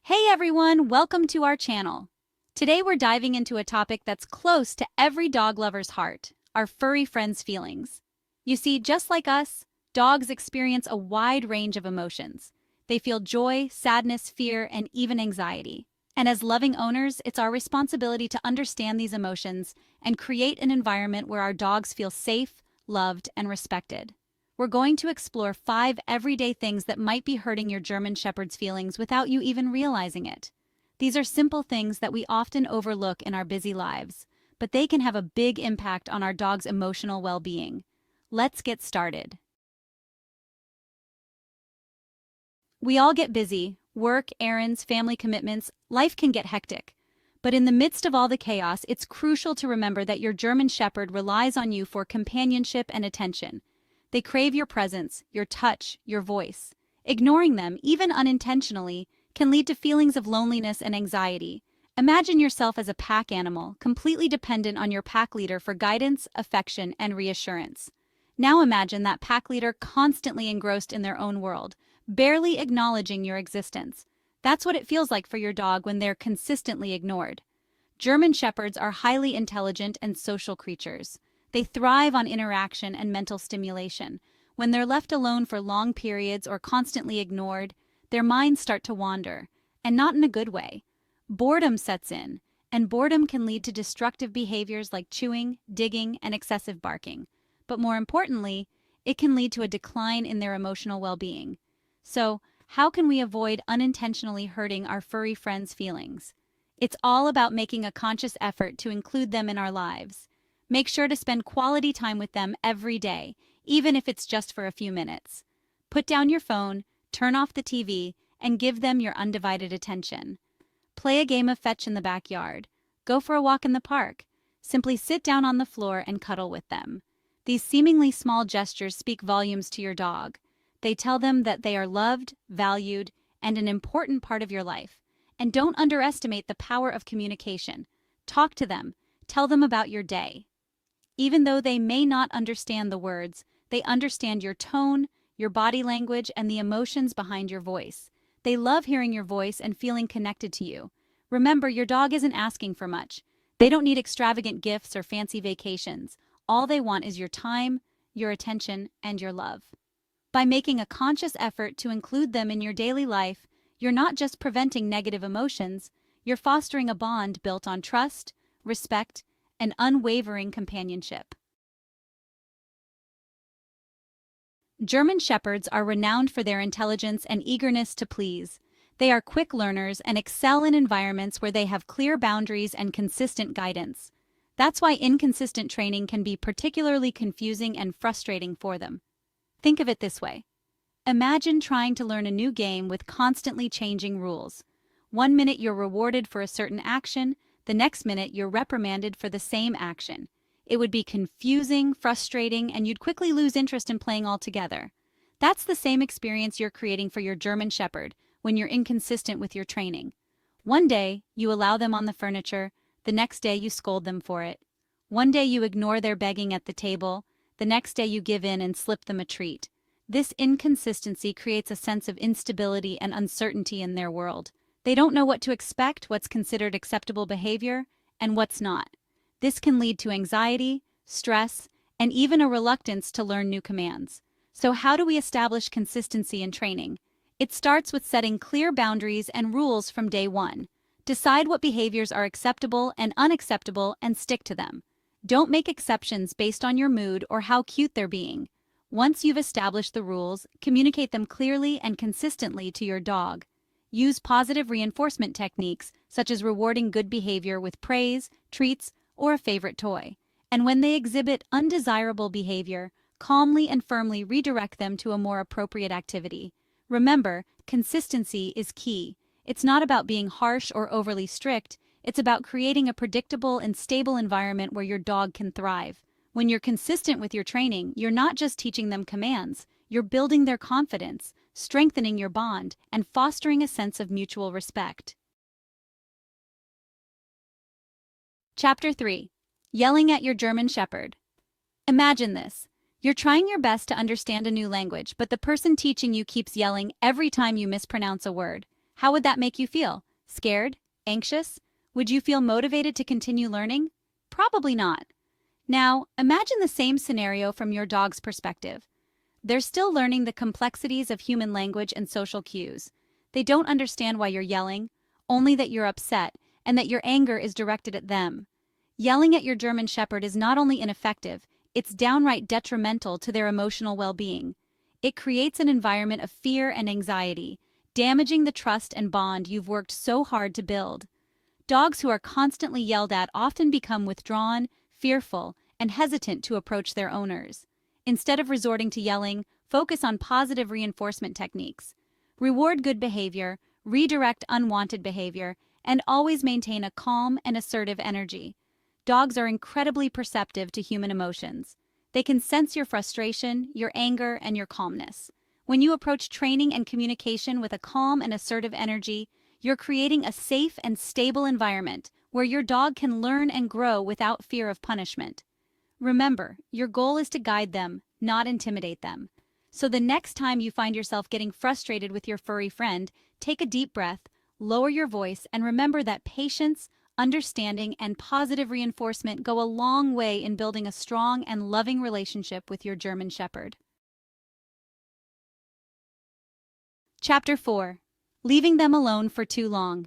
Hey everyone, welcome to our channel. Today we're diving into a topic that's close to every dog lover's heart, our furry friends' feelings. You see, just like us, dogs experience a wide range of emotions. They feel joy, sadness, fear, and even anxiety. And as loving owners, it's our responsibility to understand these emotions and create an environment where our dogs feel safe, loved, and respected. We're going to explore 5 everyday things that might be hurting your German Shepherd's feelings without you even realizing it. These are simple things that we often overlook in our busy lives, but they can have a big impact on our dog's emotional well-being. Let's get started. We all get busy. Work, errands, family commitments, life can get hectic. But in the midst of all the chaos, it's crucial to remember that your German Shepherd relies on you for companionship and attention. They crave your presence, your touch, your voice. Ignoring them, even unintentionally, can lead to feelings of loneliness and anxiety. Imagine yourself as a pack animal, completely dependent on your pack leader for guidance, affection, and reassurance. Now imagine that pack leader constantly engrossed in their own world, barely acknowledging your existence. That's what it feels like for your dog when they're consistently ignored. German Shepherds are highly intelligent and social creatures. They thrive on interaction and mental stimulation. When they're left alone for long periods or constantly ignored, their minds start to wander, and not in a good way. Boredom sets in, and boredom can lead to destructive behaviors like chewing, digging, and excessive barking. But more importantly, it can lead to a decline in their emotional well-being. So, how can we avoid unintentionally hurting our furry friends' feelings? It's all about making a conscious effort to include them in our lives. Make sure to spend quality time with them every day, even if it's just for a few minutes. Put down your phone, turn off the TV, and give them your undivided attention. Play a game of fetch in the backyard. Go for a walk in the park. Simply sit down on the floor and cuddle with them. These seemingly small gestures speak volumes to your dog. They tell them that they are loved, valued, and an important part of your life. And don't underestimate the power of communication. Talk to them. Tell them about your day. Even though they may not understand the words, they understand your tone, your body language, and the emotions behind your voice. They love hearing your voice and feeling connected to you. Remember, your dog isn't asking for much. They don't need extravagant gifts or fancy vacations. All they want is your time, your attention, and your love. By making a conscious effort to include them in your daily life, you're not just preventing negative emotions, you're fostering a bond built on trust, respect, and unwavering companionship. German Shepherds are renowned for their intelligence and eagerness to please. They are quick learners and excel in environments where they have clear boundaries and consistent guidance. That's why inconsistent training can be particularly confusing and frustrating for them. Think of it this way. Imagine trying to learn a new game with constantly changing rules. One minute you're rewarded for a certain action, the next minute you're reprimanded for the same action. It would be confusing, frustrating, and you'd quickly lose interest in playing altogether. That's the same experience you're creating for your German Shepherd when you're inconsistent with your training. One day, you allow them on the furniture, the next day you scold them for it. One day you ignore their begging at the table, the next day you give in and slip them a treat. This inconsistency creates a sense of instability and uncertainty in their world. They don't know what to expect, what's considered acceptable behavior, and what's not. This can lead to anxiety, stress, and even a reluctance to learn new commands. So how do we establish consistency in training? It starts with setting clear boundaries and rules from day one. Decide what behaviors are acceptable and unacceptable and stick to them. Don't make exceptions based on your mood or how cute they're being. Once you've established the rules, communicate them clearly and consistently to your dog. Use positive reinforcement techniques, such as rewarding good behavior with praise, treats, or a favorite toy. And when they exhibit undesirable behavior, calmly and firmly redirect them to a more appropriate activity. Remember, consistency is key. It's not about being harsh or overly strict, it's about creating a predictable and stable environment where your dog can thrive. When you're consistent with your training, you're not just teaching them commands, you're building their confidence, strengthening your bond, and fostering a sense of mutual respect. Chapter 3. Yelling at your German Shepherd. Imagine this. You're trying your best to understand a new language, but the person teaching you keeps yelling every time you mispronounce a word. How would that make you feel? Scared? Anxious? Would you feel motivated to continue learning? Probably not. Now, imagine the same scenario from your dog's perspective. They're still learning the complexities of human language and social cues. They don't understand why you're yelling, only that you're upset, and that your anger is directed at them. Yelling at your German Shepherd is not only ineffective, it's downright detrimental to their emotional well-being. It creates an environment of fear and anxiety, damaging the trust and bond you've worked so hard to build. Dogs who are constantly yelled at often become withdrawn, fearful, and hesitant to approach their owners. Instead of resorting to yelling, focus on positive reinforcement techniques. Reward good behavior, redirect unwanted behavior, and always maintain a calm and assertive energy. Dogs are incredibly perceptive to human emotions. They can sense your frustration, your anger, and your calmness. When you approach training and communication with a calm and assertive energy, you're creating a safe and stable environment where your dog can learn and grow without fear of punishment. Remember, your goal is to guide them, not intimidate them. So the next time you find yourself getting frustrated with your furry friend, take a deep breath, lower your voice, and remember that patience, understanding, and positive reinforcement go a long way in building a strong and loving relationship with your German Shepherd. Chapter 4. Leaving them alone for too long.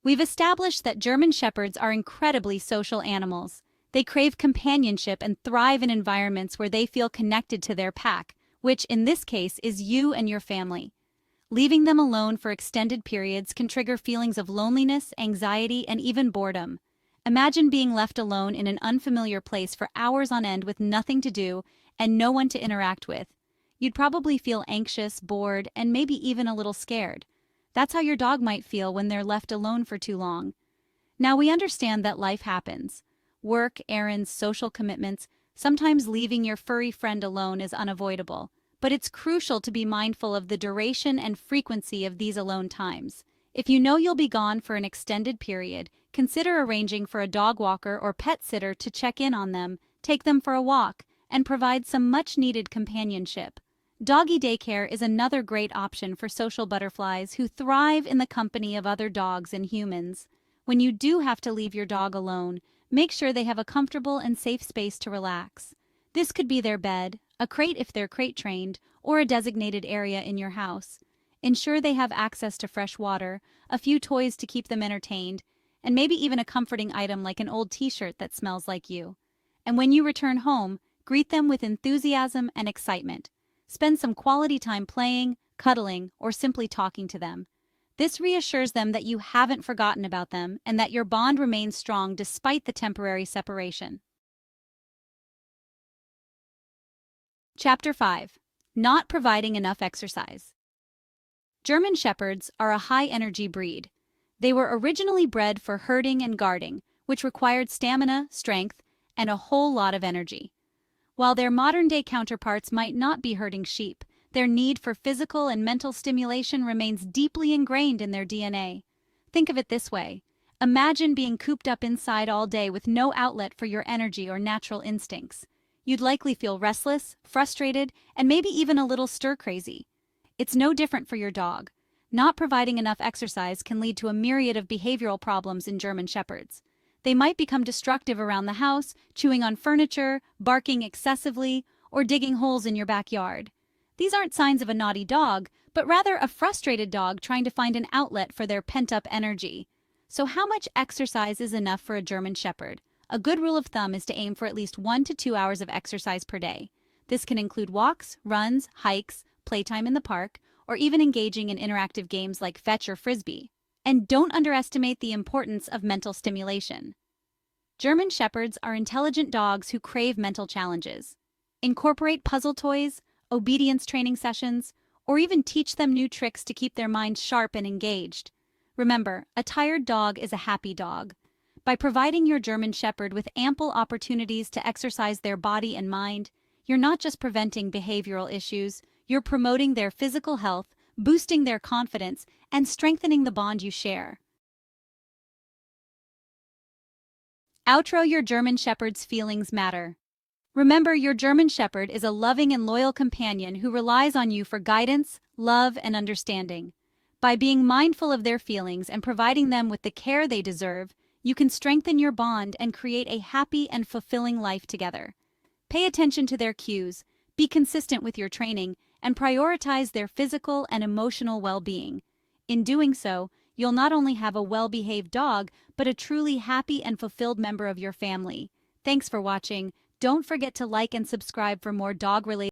We've established that German Shepherds are incredibly social animals. They crave companionship and thrive in environments where they feel connected to their pack, which in this case is you and your family. Leaving them alone for extended periods can trigger feelings of loneliness, anxiety, and even boredom. Imagine being left alone in an unfamiliar place for hours on end with nothing to do and no one to interact with. You'd probably feel anxious, bored, and maybe even a little scared. That's how your dog might feel when they're left alone for too long. Now, we understand that life happens. Work, errands, social commitments, sometimes leaving your furry friend alone is unavoidable. But it's crucial to be mindful of the duration and frequency of these alone times. If you know you'll be gone for an extended period, consider arranging for a dog walker or pet sitter to check in on them, take them for a walk, and provide some much-needed companionship. Doggy daycare is another great option for social butterflies who thrive in the company of other dogs and humans. When you do have to leave your dog alone, make sure they have a comfortable and safe space to relax. This could be their bed, a crate if they're crate trained, or a designated area in your house. Ensure they have access to fresh water, a few toys to keep them entertained, and maybe even a comforting item like an old t-shirt that smells like you. And when you return home, greet them with enthusiasm and excitement. Spend some quality time playing, cuddling, or simply talking to them. This reassures them that you haven't forgotten about them and that your bond remains strong despite the temporary separation. Chapter 5. Not providing enough exercise. German Shepherds are a high-energy breed. They were originally bred for herding and guarding, which required stamina, strength, and a whole lot of energy. While their modern-day counterparts might not be herding sheep, their need for physical and mental stimulation remains deeply ingrained in their DNA. Think of it this way. Imagine being cooped up inside all day with no outlet for your energy or natural instincts. You'd likely feel restless, frustrated, and maybe even a little stir-crazy. It's no different for your dog. Not providing enough exercise can lead to a myriad of behavioral problems in German Shepherds. They might become destructive around the house, chewing on furniture, barking excessively, or digging holes in your backyard. These aren't signs of a naughty dog, but rather a frustrated dog trying to find an outlet for their pent-up energy. So how much exercise is enough for a German Shepherd? A good rule of thumb is to aim for at least 1 to 2 hours of exercise per day. This can include walks, runs, hikes, playtime in the park, or even engaging in interactive games like fetch or frisbee. And don't underestimate the importance of mental stimulation. German Shepherds are intelligent dogs who crave mental challenges. Incorporate puzzle toys, obedience training sessions, or even teach them new tricks to keep their minds sharp and engaged. Remember, a tired dog is a happy dog. By providing your German Shepherd with ample opportunities to exercise their body and mind, you're not just preventing behavioral issues, you're promoting their physical health, boosting their confidence, and strengthening the bond you share. Outro. Your German Shepherd's feelings matter. Remember, your German Shepherd is a loving and loyal companion who relies on you for guidance, love, and understanding. By being mindful of their feelings and providing them with the care they deserve, you can strengthen your bond and create a happy and fulfilling life together. Pay attention to their cues, be consistent with your training, and prioritize their physical and emotional well-being. In doing so, you'll not only have a well-behaved dog, but a truly happy and fulfilled member of your family. Thanks for watching. Don't forget to like and subscribe for more dog-related